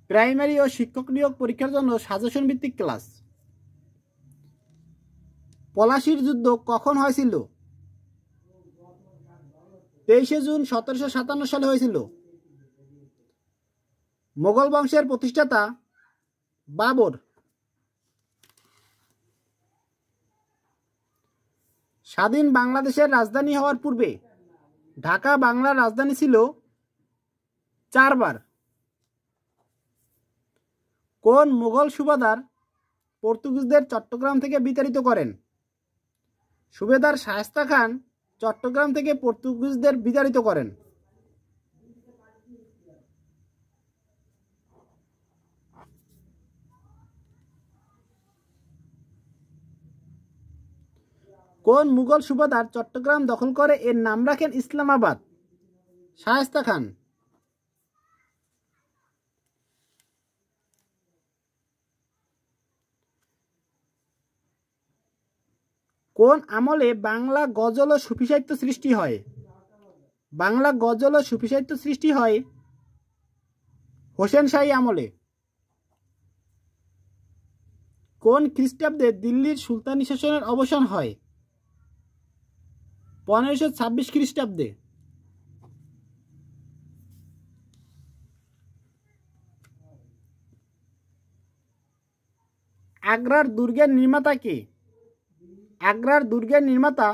Primary ও শিক্ষক নিয়োগ পরীক্ষার জন্য সাজেশন ভিত্তিক ক্লাস। পলাশীর যুদ্ধ কখন হয়েছিল? 23 জুন 1757 সালে হয়েছিল। মোগল বংশের প্রতিষ্ঠাতা বাবর। স্বাধীন বাংলাদেশের রাজধানী হওয়ার পূর্বে ঢাকা বাংলার রাজধানী ছিল 4 বার। কোন মুঘল সুবাদার পর্তুগিজদের চট্টগ্রাম থেকে বিতাড়িত করেন? সুবেদার শায়েস্তা খান চট্টগ্রাম থেকে পর্তুগিজদের বিতাড়িত করেন। কোন মুঘল সুবাদার চট্টগ্রাম দখল করে এর নাম রাখেন ইসলামাবাদ? শায়েস্তা খান। কোন আমলে বাংলা গজল ও সুফি সাহিত্য সৃষ্টি হয়? বাংলা গজল ও সুফি সাহিত্য সৃষ্টি হয় হোসেন শাহী আমলে। কোন খ্রিস্টাব্দে দিল্লির সুলতানি শাসনের অবসান হয়? 1526 খ্রিস্টাব্দে। আগ্রার দুর্গের নির্মাতা কে? আগ্রার দুর্গের নির্মাতা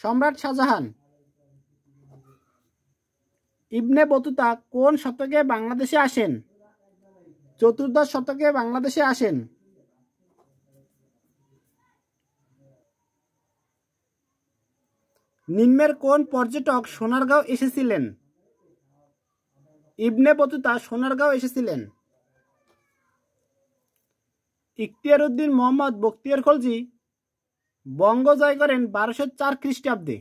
সম্রাট শাহজাহান। ইবনে বতুতা কোন শতকে বাংলাদেশে আসেন? 14দশ শতকে বাংলাদেশে আসেন। নিম্নের কোন পর্যটক সোনারগাঁও এসেছিলেন? ইবনে বতুতা সোনারগাঁও এসেছিলেন। ইখতিয়ার উদ্দিন মোহাম্মদ বখতিয়ার খলজি বঙ্গ জয় করেন 1204 খ্রিস্টাব্দে।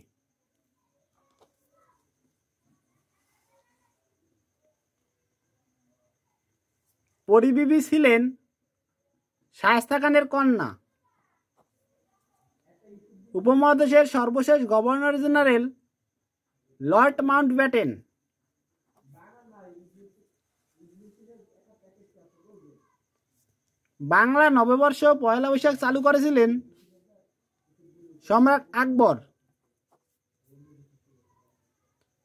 পরিবিবি ছিলেন শায়েস্তা খানের কন্যা। উপমহাদেশের সর্বশেষ governor general Lord Mountbatten. Bangla নববর্ষ পয়লা বৈশাখ চালু করেছিলেন সম্রাট আকবর।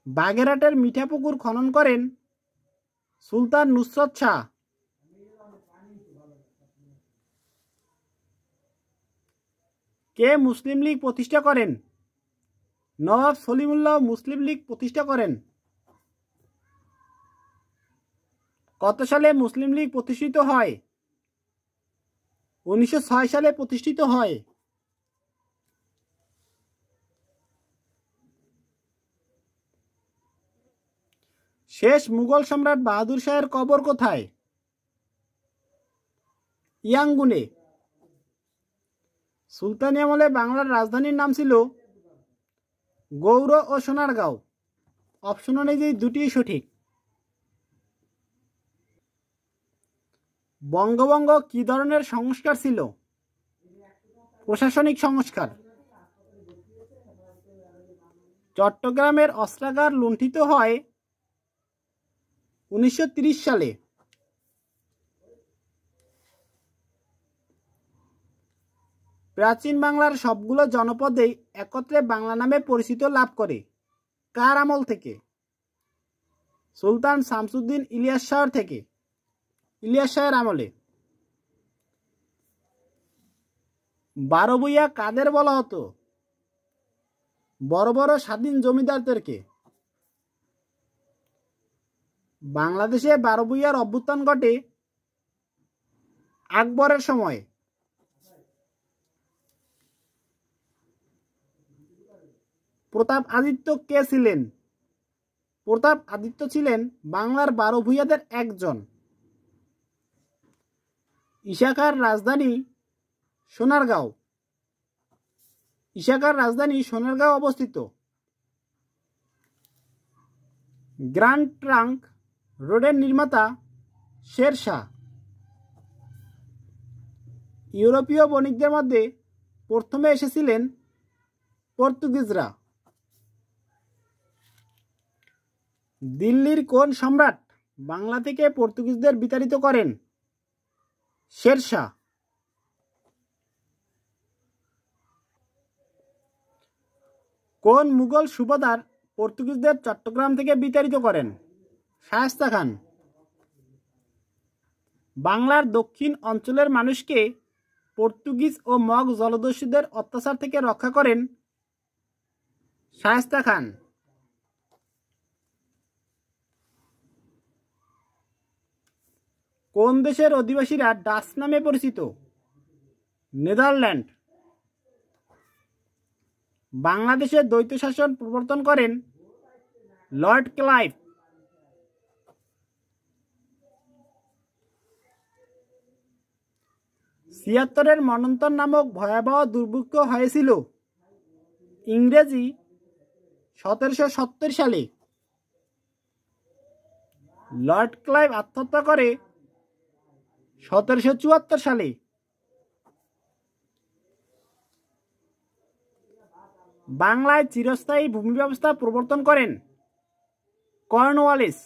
বাগেরহাটের মিঠাপুকুর খনন করেন সুলতান নুসরত শাহ। কে মুসলিম লীগ প্রতিষ্ঠা করেন? নওয়াব সলিমুল্লাহ মুসলিম লীগ প্রতিষ্ঠা করেন। কত সালে মুসলিম লীগ প্রতিষ্ঠিত হয়? 1906 সালে প্রতিষ্ঠিত হয়। শেষ মুঘল সম্রাট বাহাদুর শাহের কবর কোথায়? ইয়াঙ্গুনে। সুলতানি আমলে বাংলার রাজধানীর নাম ছিল গৌড় ও সোনারগাঁও। অপশন অনুযায়ী দুটি সঠিক। বঙ্গভঙ্গ কি ধরনের সংস্কার ছিল? প্রশাসনিক সংস্কার। চট্টগ্রামের অস্ত্রাগার লুণ্ঠিত হয় 1930 সালে। প্রাচীন বাংলার সবগুলো জনপদেই একত্রে বাংলা নামে পরিচিত লাভ করে কার আমল থেকে? সুলতান শামসুদ্দিন ইলিয়াস শাহর থেকে, ইলিয়াস শাহের আমলে। 12 ভূঁইয়া কাদের বলা হতো? বড় বড় স্বাধীন জমিদারদেরকে। বাংলাদেশে 12 ভূঁইয়ার অভ্যুত্থান ঘটে আকবরের সময়। প্রতাপ আদিত্য কে ছিলেন? প্রতাপ আদিত্য ছিলেন বাংলার 12 ভূঁইয়াদের একজন। ইশাখার রাজধানী সোনারগাঁও। ইশাখার রাজধানী সোনারগাঁও অবস্থিত। গ্র্যান্ড ট্রাঙ্ক রোডের নির্মাতা শেরশাহ। ইউরোপীয় বণিকদের মধ্যে প্রথমে এসেছিলেন পর্তুগিজরা। দিল্লির কোন সম্রাট বাংলা থেকে পর্তুগিজদের বিতাড়িত করেন? শেরশাহ। কোন মুঘল সুবাদার পর্তুগিজদের চট্টগ্রাম থেকে বিতাড়িত করেন? শায়েস্তা খান। বাংলার দক্ষিণ অঞ্চলের মানুষকে পর্তুগিজ ও মগ জলদস্যুদের অত্যাচার থেকে রক্ষা করেন? শায়েস্তা খান। কোন দেশের অধিবাসীরা ডাচ নামে পরিচিত? নেদারল্যান্ড। বাংলাদেশে দ্বৈত শাসন প্রবর্তন করেন লর্ড ক্লাইভ। ছিয়াত্তরের মন্বন্তর নামক ভয়াবহ দুর্ভিক্ষ হয়েছিল ইংরেজি 1770 সালে। লর্ড ক্লাইভ আত্মহত্যা করে 1774 সালে। বাংলায় চিরস্থায়ী ভূমি ব্যবস্থা প্রবর্তন করেন কর্নওয়ালিস।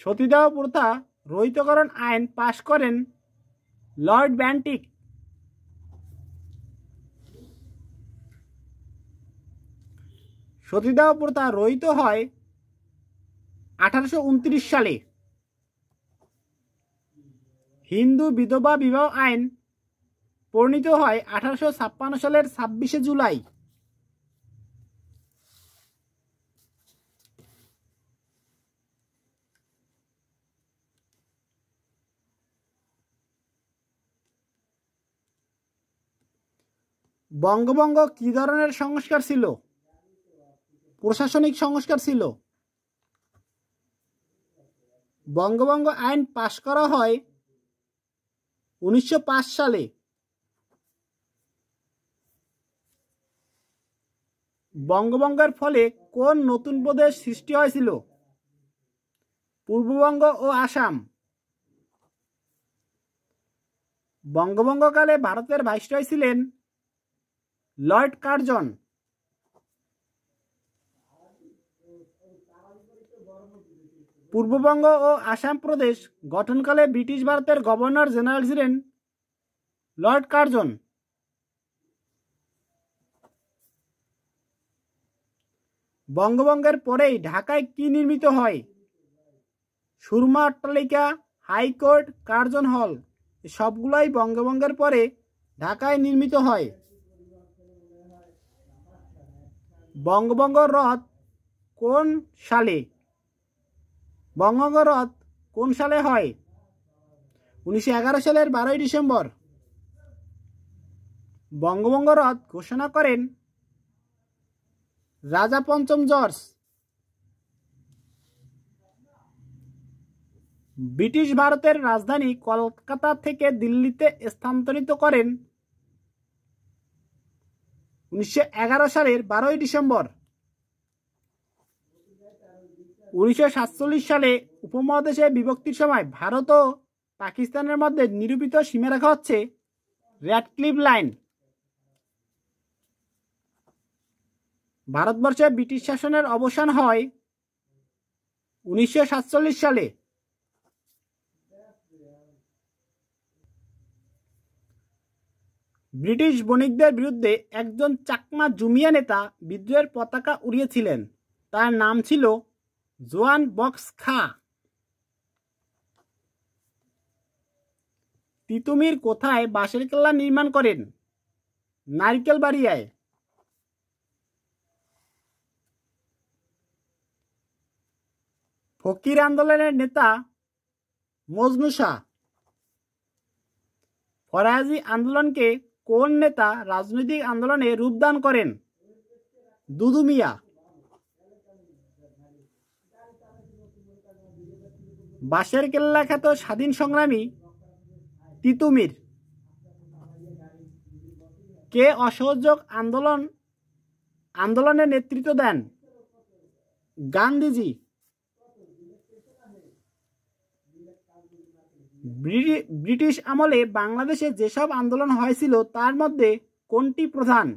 সতীদাহ প্রথা রহিতকরণ আইন পাশ করেন লর্ড ব্যান্টিক। সতীদাহ প্রথা রহিত হয় 1829 সালে। হিন্দু বিধবা বিবাহ আইন প্রণীত হয় 1856 সালের 26 জুলাই। বঙ্গভঙ্গ কি ধরনের সংস্কার ছিল? প্রশাসনিক সংস্কার ছিল। বঙ্গভঙ্গ আইন পাশ করা হয় 1905 সালে। বঙ্গভঙ্গের ফলে কোন নতুন প্রদেশ সৃষ্টি হয়েছিল? পূর্ববঙ্গ ও আসাম। বঙ্গভঙ্গকালে ভারতের ভাইসরয় ছিলেন লর্ড কার্জন। পূর্ববঙ্গ ও আসাম প্রদেশ গঠনকালে ব্রিটিশ ভারতের গভর্নর জেনারেল ছিলেন লর্ড কার্জন। বঙ্গভঙ্গের পরেই ঢাকায় কি নির্মিত হয়? সুরমা অট্টালিকা, হাইকোর্ট, কার্জন হল সবগুলাই বঙ্গভঙ্গের পরে ঢাকায় নির্মিত হয়। বঙ্গভঙ্গ রদ কোন সালে? বঙ্গভঙ্গ রদ কোন সালে হয়? 1911 সালের 12 ডিসেম্বর। বঙ্গভঙ্গ রদ ঘোষণা করেন রাজা পঞ্চম জর্জ। ব্রিটিশ ভারতের রাজধানী কলকাতা থেকে দিল্লিতে স্থানান্তরিত করেন 1911 সালের 12 ডিসেম্বর। 1947 সালে উপমহাদেশে বিভক্তির সময় ভারত ও পাকিস্তানের মধ্যে নিরূপিত সীমারেখা হচ্ছে র্যাডক্লিফ লাইন। ভারতবর্ষে ব্রিটিশ শাসনের অবসান হয় 1947 সালে। ব্রিটিশ বণিকদের বিরুদ্ধে একজন চাকমা জুমিয়া নেতা বিদ্রোহের পতাকা উড়িয়েছিলেন। তার নাম ছিল জোয়ান বক্স খা। তিতুমির কোথায় বাঁশের কেল্লা নির্মাণ করেন? নারকেলবাড়িয়ায়। ফকির আন্দোলনের নেতা মজনু শাহ। ফরাজি আন্দোলনকে কোন নেতা রাজনৈতিক আন্দোলনে রূপদান করেন? দুদু মিয়া। বাঁশের কেল্লা খ্যাত স্বাধীন সংগ্রামী তিতুমির। কে অসহযোগ আন্দোলনে নেতৃত্ব দেন? গান্ধীজি। ব্রিটিশ আমলে বাংলাদেশে যেসব আন্দোলন হয়েছিল তার মধ্যে কোনটি প্রধান?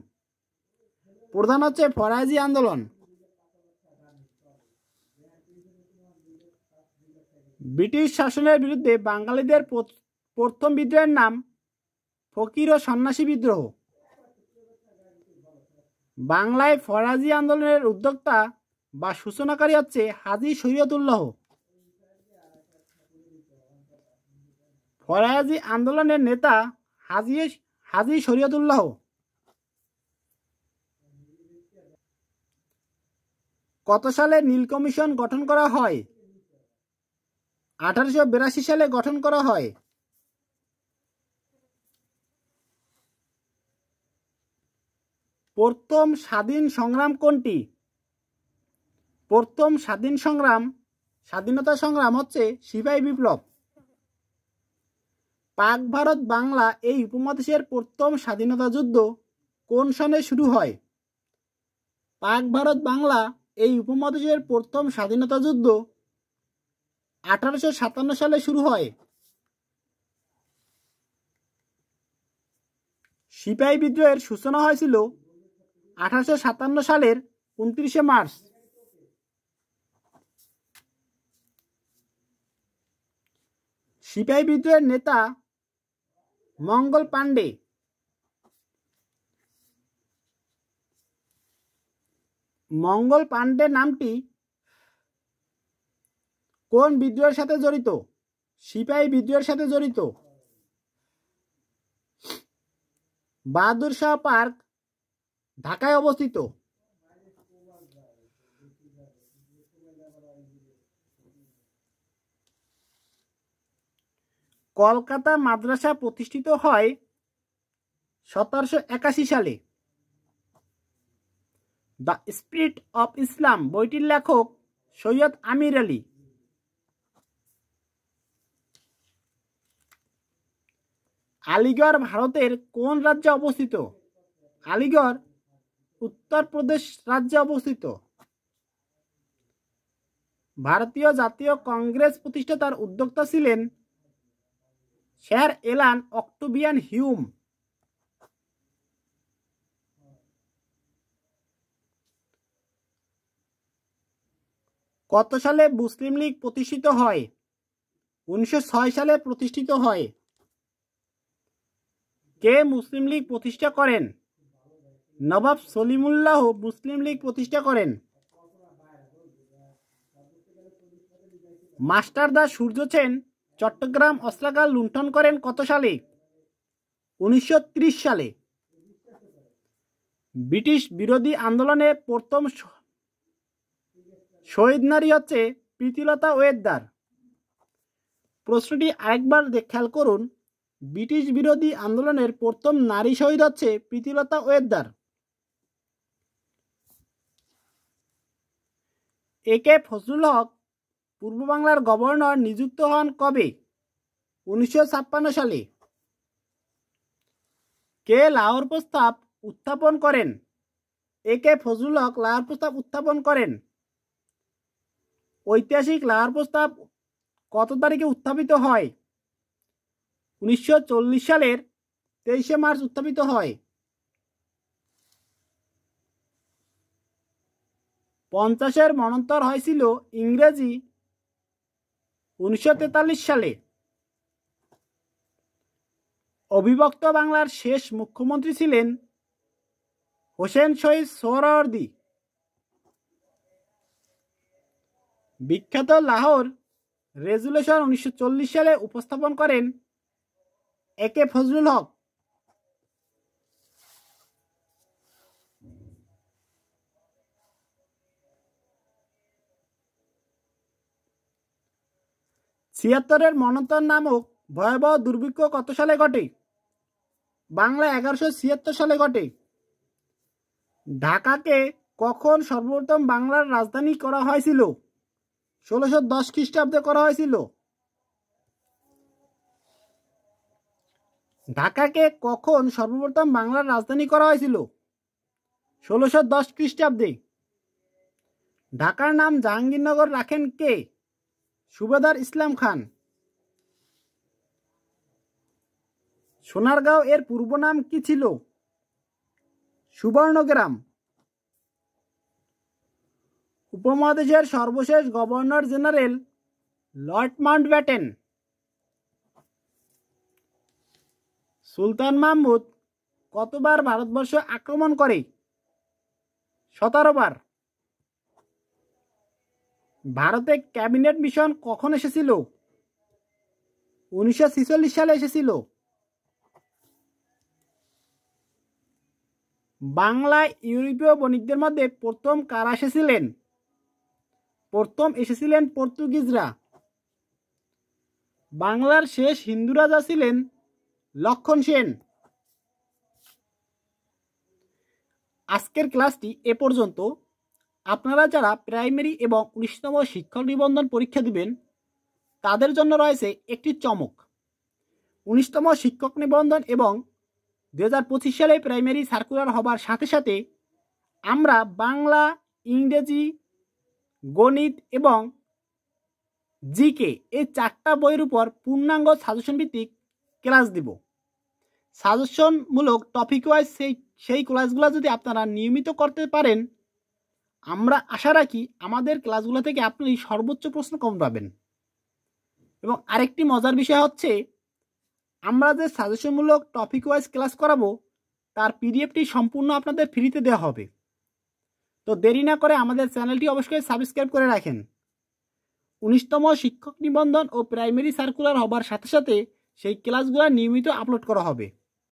প্রধান হচ্ছে ফরাজি আন্দোলন। ব্রিটিশ শাসনের বিরুদ্ধে বাঙালিদের প্রথম বিদ্রোহের নাম ফকির ও সন্ন্যাসী বিদ্রোহ। বাংলায় ফরাজি আন্দোলনের উদ্যোক্তা বা সূচনাকারী হচ্ছে হাজী শরীয়তুল্লাহ। ফরাজি আন্দোলনের নেতা হাজী শরীয়তুল্লাহ। কত সালে নীল কমিশন গঠন করা হয়? 1882 সালে গঠন করা হয়। প্রথম স্বাধীন সংগ্রাম কোনটি? প্রথম স্বাধীনতা সংগ্রাম হচ্ছে সিপাহী বিপ্লব। পাক ভারত বাংলা এই উপমহাদেশের প্রথম স্বাধীনতা যুদ্ধ কোন সনে শুরু হয়? পাক ভারত বাংলা এই উপমহাদেশের প্রথম স্বাধীনতা যুদ্ধ 1857 সালে শুরু হয়। সিপাহী বিদ্রোহের সূচনা হয়েছিল 1857 সালের 29 মার্চ। সিপাহী বিদ্রোহের নেতা মঙ্গল পাণ্ডে। মঙ্গল পাণ্ডে নামটি কোন বিদ্রোহের সাথে জড়িত? সিপাহী বিদ্রোহের সাথে জড়িত। বাহাদুর শাহ পার্ক ঢাকায় অবস্থিত। কলকাতা মাদ্রাসা প্রতিষ্ঠিত হয় 1781 সালে। দ্য স্পিরিট অফ ইসলাম বইটির লেখক সৈয়দ আমির আলী। আলিগড় ভারতের কোন রাজ্যে অবস্থিত? আলিগড় উত্তরপ্রদেশ রাজ্যে অবস্থিত। ভারতীয় জাতীয় কংগ্রেস প্রতিষ্ঠাতার উদ্যোক্তা ছিলেন স্যার এলান অক্টোভিয়ান হিউম। কত সালে মুসলিম লীগ প্রতিষ্ঠিত হয়? 1906 সালে প্রতিষ্ঠিত হয়। কে মুসলিম লীগ প্রতিষ্ঠা করেন? নবাব সলিমুল্লাহ মুসলিম লীগ প্রতিষ্ঠা করেন। মাস্টারদা সূর্য সেন চট্টগ্রাম অস্ত্রাগার লুণ্ঠন করেন কত সালে? 1930 সালে। ব্রিটিশ বিরোধী আন্দোলনে প্রথম শহীদ নারী হচ্ছে প্রীতিলতা ওয়েদ্দার। প্রশ্নটি আরেকবার খেয়াল করুন। ব্রিটিশ বিরোধী আন্দোলনের প্রথম নারী শহীদ হচ্ছে প্রীতিলতা ওয়েদ্দার। একে ফজলুল হক পূর্ব বাংলার গভর্নর নিযুক্ত হন কবে? 1956 সালে। কে লাহোর প্রস্তাব উত্থাপন করেন? একে ফজলুল হক লাহোর প্রস্তাব উত্থাপন করেন। ঐতিহাসিক লাহোর প্রস্তাব কত তারিখে উত্থাপিত হয়? 1940 সালের 23 মার্চ উত্থাপিত হয়। 50-এর মন্বন্তর হয়েছিল ইংরেজি 1943 সালে। অবিভক্ত বাংলার শেষ মুখ্যমন্ত্রী ছিলেন হোসেন শহীদ সোহরাওয়ার্দী। বিখ্যাত লাহোর রেজুলেশন 1940 সালে উপস্থাপন করেন একে ফজলুল হক। ছিয়াত্তরের মন্বন্তর নামক ভয়াবহ দুর্ভিক্ষ কত সালে ঘটে? বাংলা 1176 সালে ঘটে। ঢাকাকে কখন সর্বপ্রথম বাংলার রাজধানী করা হয়েছিল? 1610 খ্রিস্টাব্দে করা হয়েছিল। ঢাকাকে কখন সর্বপ্রথম বাংলার রাজধানী করা হয়েছিল? 1610 খ্রিস্টাব্দে। ঢাকার নাম জাহাঙ্গীরনগর রাখেন কে? সুবেদার ইসলাম খান। সোনারগাঁও এর পূর্ব নাম কি ছিল? সুবর্ণগ্রাম। উপমহাদেশের সর্বশেষ গভর্নর জেনারেল লর্ড মাউন্টব্যাটেন। সুলতান মাহমুদ কতবার ভারতবর্ষ আক্রমণ করে? 17 বার। ভারতে ক্যাবিনেট মিশন কখন এসেছিল? 1946 সালে এসেছিল। বাংলায় ইউরোপীয় বণিকদের মধ্যে প্রথম কারা এসেছিলেন? প্রথম এসেছিলেন পর্তুগিজরা। বাংলার শেষ হিন্দু রাজা ছিলেন লক্ষণ সেন। আজকের ক্লাসটি এ পর্যন্ত। আপনারা যারা প্রাইমারি এবং 19তম শিক্ষক নিবন্ধন পরীক্ষা দিবেন তাদের জন্য রয়েছে একটি চমক। 19তম শিক্ষক নিবন্ধন এবং 2025 সালে প্রাইমারি সার্কুলার হবার সাথে সাথে আমরা বাংলা, ইংরেজি, গণিত এবং জিকে এই 4টা বইয়ের উপর পূর্ণাঙ্গ সাজেশন ভিত্তিক ক্লাস দিব। সাজেশনমূলক টপিক ওয়াইজ সেই ক্লাসগুলো যদি আপনারা নিয়মিত করতে পারেন, আমরা আশা রাখি আমাদের ক্লাসগুলো থেকে আপনি সর্বোচ্চ প্রশ্ন কম পাবেন। এবং আরেকটি মজার বিষয় হচ্ছে, আমরা যে সাজেশনমূলক টপিক ওয়াইজ ক্লাস করাবো তার পিডিএফটি সম্পূর্ণ আপনাদের ফ্রিতে দেওয়া হবে। তো দেরি না করে আমাদের চ্যানেলটি অবশ্যই সাবস্ক্রাইব করে রাখেন। 19তম শিক্ষক নিবন্ধন ও প্রাইমারি সার্কুলার হবার সাথে সাথে সেই ক্লাসগুলো নিয়মিত আপলোড করা হবে।